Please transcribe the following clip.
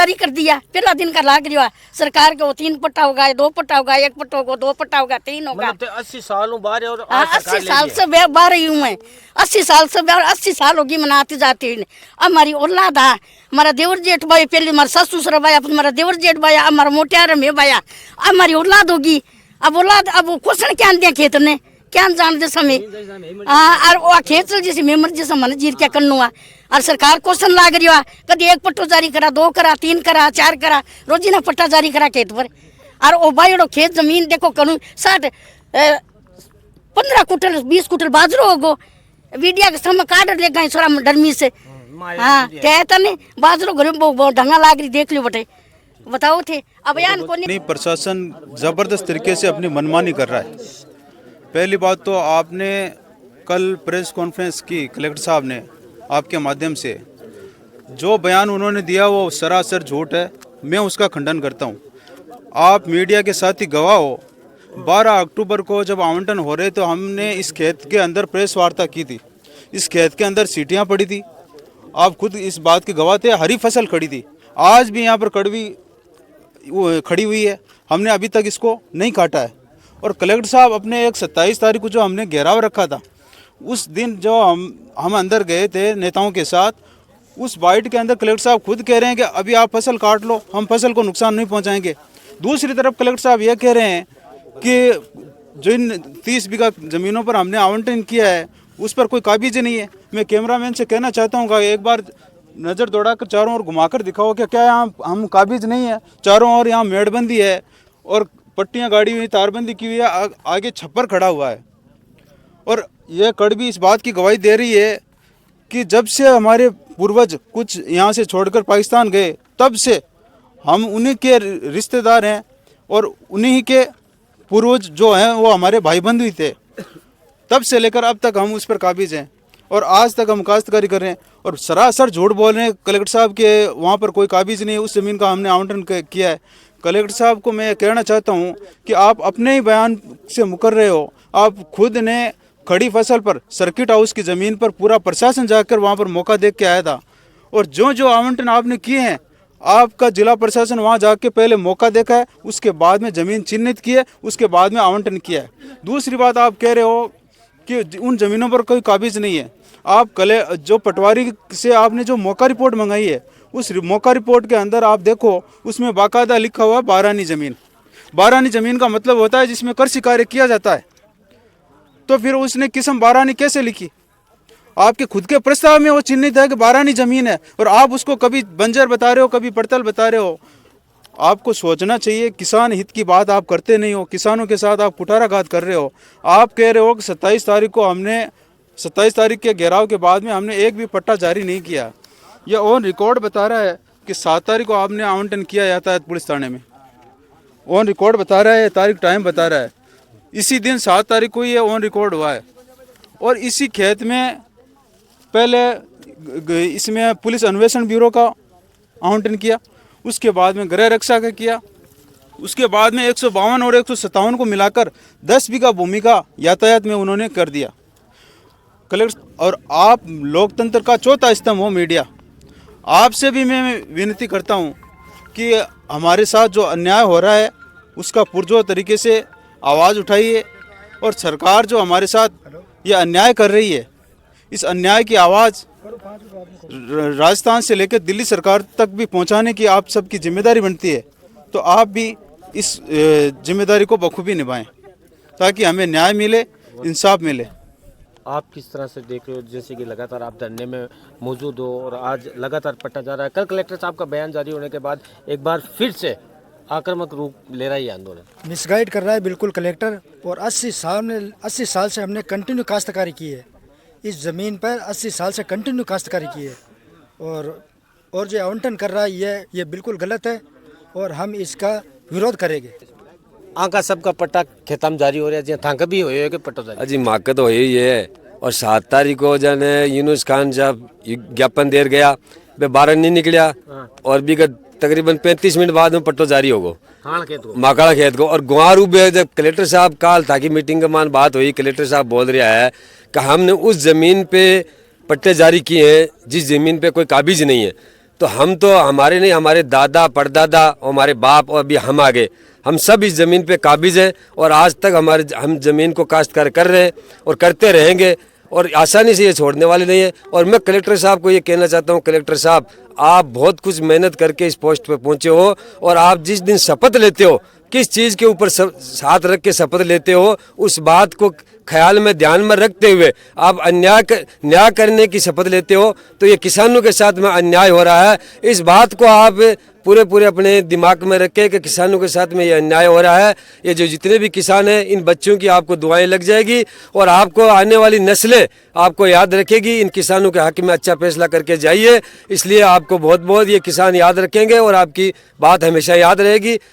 जारी कर दिया, पहला दिन का लाग रहा सरकार को 3 पट्टा होगा, 2 पट्टा होगा, 1 पट्टा होगा, 2 पट्टा होगा, 3 होगा। 80 सालों बाद और 80 साल से बाहर ही हूँ मैं, 80 साल से बाहर, 80 साल होगी मैं आती जाती हुई। अब हमारी औलाद है, हमारा देवर जेठ भाई, पहले हमारा सास ससुर भाई, अब हमारा देवर जेठ भाई, हमारा मोटियार में भाया, अब हमारी औलाद होगी। अब औलाद अब वो क्वेश्चन क्या दिया खेत ने क्या जान दे समय और वो खेत जैसे मेमर जैसा मन जीर क्या करना हुआ और सरकार क्वेश्चन लाग रही हुआ कभी 1 पट्टो जारी करा, 2 करा, 3 करा, 4 करा, रोजीना पट्टा जारी करा खेत पर। और ओ भाई खेत जमीन देखो करूँ 15 कुंटल 20 कुंटल बाजरो होगो, वीडिया के समय काट ले गए थोड़ा डरमी से। हाँ कहता नहीं बाजरो घर में ढंगा लाग रही, देख लो बटे, बताओ थे अभियान को नहीं। प्रशासन जबरदस्त तरीके से अपनी मनमानी कर रहा है। पहली बात तो आपने कल प्रेस कॉन्फ्रेंस की कलेक्टर साहब ने आपके माध्यम से जो बयान उन्होंने दिया वो सरासर झूठ है, मैं उसका खंडन करता हूँ। आप मीडिया के साथ ही गवाह हो, 12 अक्टूबर को जब आवंटन हो रहे तो हमने इस खेत के अंदर प्रेस वार्ता की थी, इस खेत के अंदर सीटियाँ पड़ी थी, आप खुद इस बात के गवाह थे, हरी फसल खड़ी थी। आज भी यहाँ पर कड़वी खड़ी हुई है, हमने अभी तक इसको नहीं काटा है। और कलेक्टर साहब अपने एक 27 तारीख को जो हमने घेराव रखा था, उस दिन जो हम अंदर गए थे नेताओं के साथ, उस बाइट के अंदर कलेक्टर साहब खुद कह रहे हैं कि अभी आप फसल काट लो, हम फसल को नुकसान नहीं पहुंचाएंगे। दूसरी तरफ कलेक्टर साहब ये कह रहे हैं कि जिन 30 बीघा ज़मीनों पर हमने आवंटन किया है उस पर कोई काबिज नहीं है। मैं कैमरामैन से कहना चाहता हूँ कि एक बार नज़र दौड़ाकर चारों ओर घुमाकर दिखाओ कि क्या यहाँ हम काबिज नहीं है। चारों ओर यहाँ मेड़बंदी है और पट्टियाँ गाड़ी हुई, तारबंदी की हुई है, आगे छप्पर खड़ा हुआ है। और यह कड़वी इस बात की गवाही दे रही है कि जब से हमारे पूर्वज कुछ यहाँ से छोड़कर पाकिस्तान गए तब से हम उन्हीं के रिश्तेदार हैं और उन्हीं के पूर्वज जो हैं वो हमारे भाई बंधु ही थे। तब से लेकर अब तक हम उस पर काबिज हैं और आज तक हम काश्तकारी कर रहे हैं और सरासर झूठ बोल रहे हैं कलेक्टर साहब के वहाँ पर कोई काबिज नहीं है, उस ज़मीन का हमने आवंटन किया है। कलेक्टर साहब को मैं कहना चाहता हूँ कि आप अपने ही बयान से मुकर रहे हो। आप खुद ने खड़ी फसल पर सर्किट हाउस की ज़मीन पर पूरा प्रशासन जाकर वहाँ पर मौका देख के आया था और जो जो आवंटन आपने किए हैं आपका जिला प्रशासन वहाँ जाके पहले मौका देखा है, उसके बाद में ज़मीन चिन्हित की है, उसके बाद में आवंटन किया है। दूसरी बात आप कह रहे हो कि उन ज़मीनों पर कोई काबिज नहीं है। आप जो पटवारी से आपने जो मौका रिपोर्ट मंगाई है उस मौका रिपोर्ट के अंदर आप देखो उसमें बाकायदा लिखा हुआ 12आनी ज़मीन। 12आनी ज़मीन का मतलब होता है जिसमें कृषि कार्य किया जाता है। तो फिर उसने किस्म 12आनी कैसे लिखी? आपके खुद के प्रस्ताव में वो चिन्हित है कि 12आनी ज़मीन है और आप उसको कभी बंजर बता रहे हो, कभी पड़तल बता रहे हो। आपको सोचना चाहिए, किसान हित की बात आप करते नहीं हो, किसानों के साथ आप कुठाराघात कर रहे हो। आप कह रहे हो कि 27 तारीख को हमने 27 तारीख के घेराव के बाद में हमने एक भी पट्टा जारी नहीं किया। यह ऑन रिकॉर्ड बता रहा है कि 7 तारीख को आपने आवंटन किया यातायात पुलिस थाने में। ऑन रिकॉर्ड बता रहा है, तारीख टाइम बता रहा है, इसी दिन 7 तारीख को ये ऑन रिकॉर्ड हुआ है। और इसी खेत में पहले इसमें पुलिस अन्वेषण ब्यूरो का आवंटन किया, उसके बाद में गृह रक्षा का किया, उसके बाद में 152 और 157 को मिलाकर 10 बीघा भूमि का यातायात में उन्होंने कर दिया कलेक्टर। और आप लोकतंत्र का चौथा स्तंभ हो मीडिया, आपसे भी मैं विनती करता हूं कि हमारे साथ जो अन्याय हो रहा है उसका पुरजोर तरीके से आवाज़ उठाइए और सरकार जो हमारे साथ ये अन्याय कर रही है इस अन्याय की आवाज़ राजस्थान से लेकर दिल्ली सरकार तक भी पहुंचाने की आप सबकी जिम्मेदारी बनती है। तो आप भी इस जिम्मेदारी को बखूबी निभाएं ताकि हमें न्याय मिले, इंसाफ मिले। आप किस तरह से देख रहे हो, जैसे कि लगातार आप धरने में मौजूद हो और आज लगातार पट्टा जा रहा है, कल कलेक्टर साहब का बयान जारी होने के बाद एक बार फिर से आक्रामक रूप ले रहा है आंदोलन, मिसगाइड कर रहा है बिल्कुल कलेक्टर। और 80 साल से हमने कंटिन्यू काश्तकारी की है, इस ज़मीन पर 80 साल से कंटिन्यू काश्तकारी की है और जो आवंटन कर रहा है ये बिल्कुल गलत है और हम इसका विरोध करेंगे। आका सबका पट्टा खेतम जारी हो रहा है, जी थांक भी हो कि पट्टा जारी अजी माक तो यही है। और 7 तारीख को जाने यूनुस खान जब ज्ञापन देर गया वे 12 नहीं निकलिया और भी तकरीबन 35 मिनट बाद में पट्टो जारी होगो माकाड़ा खेत को। और गुआरू जब कलेक्टर साहब काल था कि मीटिंग के मान बात हुई, कलेक्टर साहब बोल रहा है कि हमने उस ज़मीन पे पट्टे जारी किए हैं जिस ज़मीन पे कोई काबिज नहीं है। तो हम तो हमारे नहीं, हमारे दादा परदादा और हमारे बाप और अभी हम आगे, हम सब इस ज़मीन पे काबिज हैं और आज तक हम ज़मीन को काश्तकार कर रहे हैं और करते रहेंगे और आसानी से ये छोड़ने वाले नहीं है। और मैं कलेक्टर साहब को ये कहना चाहता हूँ, कलेक्टर साहब आप बहुत कुछ मेहनत करके इस पोस्ट पे पहुँचे हो और आप जिस दिन शपथ लेते हो, किस चीज़ के ऊपर हाथ रख के शपथ लेते हो, उस बात को ख्याल में ध्यान में रखते हुए आप न्याय करने की शपथ लेते हो, तो ये किसानों के साथ में अन्याय हो रहा है। इस बात को आप पूरे अपने दिमाग में रखें कि किसानों के साथ में ये अन्याय हो रहा है। ये जो जितने भी किसान हैं, इन बच्चों की आपको दुआएं लग जाएगी और आपको आने वाली नस्लें आपको याद रखेगी। इन किसानों के हक में अच्छा फैसला करके जाइए, इसलिए आपको बहुत बहुत ये किसान याद रखेंगे और आपकी बात हमेशा याद रहेगी।